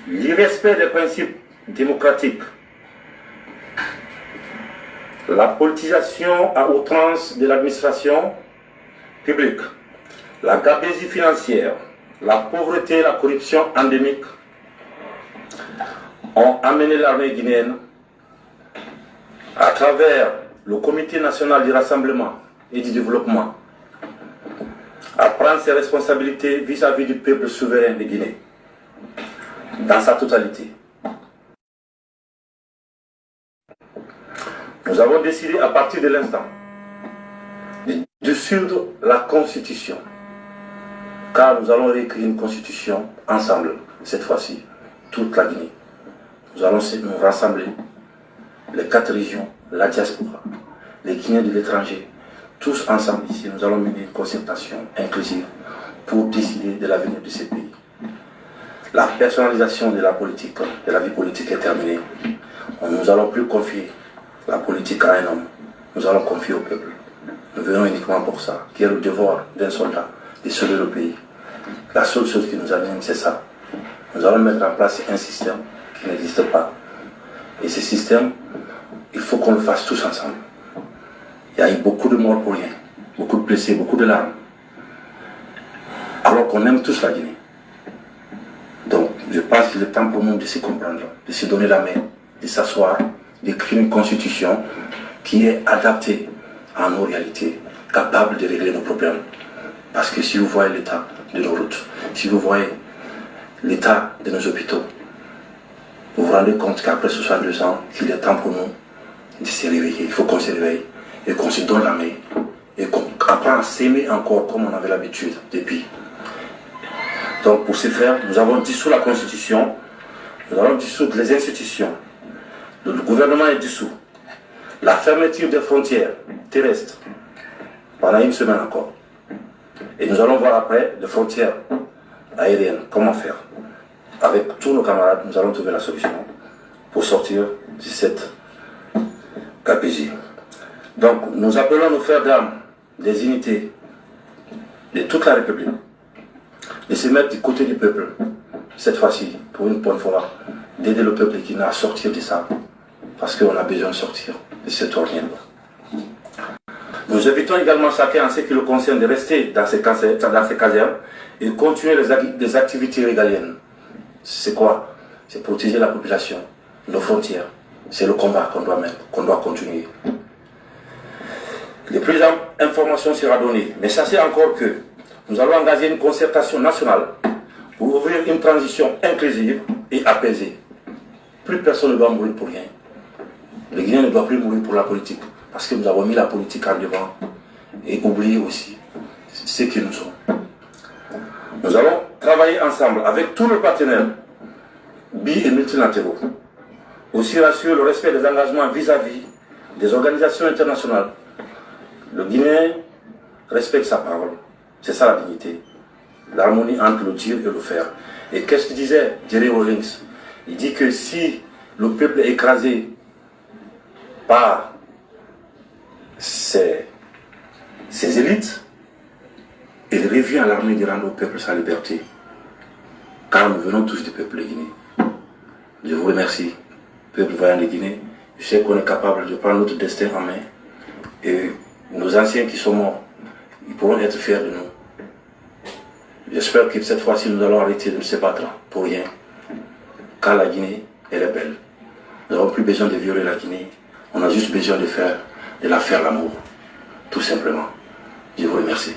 l'irrespect des principes démocratiques, la politisation à outrance de l'administration publique, la gabegie financière, la pauvreté et la corruption endémique ont amené l'armée guinéenne, à travers le Comité national du rassemblement et du développement, à prendre ses responsabilités vis-à-vis du peuple souverain de Guinée, dans sa totalité. Nous avons décidé à partir de l'instant de dissoudre la Constitution, car nous allons réécrire une Constitution ensemble, cette fois-ci, toute la Guinée. Nous allons nous rassembler, les 4 régions, la diaspora, les Guinéens de l'étranger, tous ensemble ici, nous allons mener une concertation inclusive pour décider de l'avenir de ces pays. La personnalisation de la politique, de la vie politique est terminée. Nous n'allons plus confier la politique à un homme, nous allons confier au peuple. Nous venons uniquement pour ça, qui est le devoir d'un soldat, de sauver le pays. La seule chose qui nous anime, c'est ça. Nous allons mettre en place un système qui n'existe pas. Et ce système, il faut qu'on le fasse tous ensemble. Il y a eu beaucoup de morts pour rien, beaucoup de blessés, beaucoup de larmes. Alors qu'on aime tous la Guinée. Donc, je pense qu'il est temps pour nous de se comprendre, de se donner la main, de s'asseoir, d'écrire une constitution qui est adaptée à nos réalités, capable de régler nos problèmes. Parce que si vous voyez l'état de nos routes, si vous voyez l'état de nos hôpitaux, vous vous rendez compte qu'après 62 ans, qu'il est temps pour nous de se réveiller. Il faut qu'on se réveille et qu'on se donne la main et qu'on apprenne à s'aimer encore comme on avait l'habitude depuis. Donc pour ce faire, nous avons dissous la Constitution, nous allons dissoudre les institutions, le gouvernement est dissous, la fermeture des frontières terrestres pendant une semaine encore. Et nous allons voir après les frontières aériennes, comment faire. Avec tous nos camarades, nous allons trouver la solution pour sortir de cette KPJ. Donc nous appelons nos frères d'armes des unités de toute la République de se mettre du côté du peuple, cette fois-ci, pour une bonne fois, d'aider le peuple qui n'a à sortir de ça, parce qu'on a besoin de sortir de cette ornière. Nous invitons également chacun en ce qui le concerne de rester dans ces casernes et continuer les activités régaliennes. C'est quoi? C'est protéger la population, nos frontières. C'est le combat qu'on doit mettre, qu'on doit continuer. Les plus d'informations sera donnée, mais sachez encore que nous allons engager une concertation nationale pour ouvrir une transition inclusive et apaisée. Plus personne ne doit mourir pour rien. Les Guinéens ne doivent plus mourir pour la politique, parce que nous avons mis la politique en devant et oublié aussi ce que nous sommes. Nous allons travailler ensemble avec tous nos partenaires bi- et multilatéraux. Aussi rassurer le respect des engagements vis-à-vis des organisations internationales. Le Guinéen respecte sa parole. C'est ça la dignité. L'harmonie entre le dire et le faire. Et qu'est-ce qu'il disait Jerry Rawlings? Il dit que si le peuple est écrasé par ses élites, il revient à l'armée de rendre au peuple sa liberté. Car nous venons tous du peuple de Guinée. Je vous remercie, peuple voyant de Guinée. Je sais qu'on est capable de prendre notre destin en main. Et nos anciens qui sont morts, ils pourront être fiers de nous. J'espère que cette fois-ci, nous allons arrêter de se battre pour rien. Car la Guinée, elle est belle. Nous n'avons plus besoin de violer la Guinée. On a juste besoin de la faire l'amour. Tout simplement. Je vous remercie.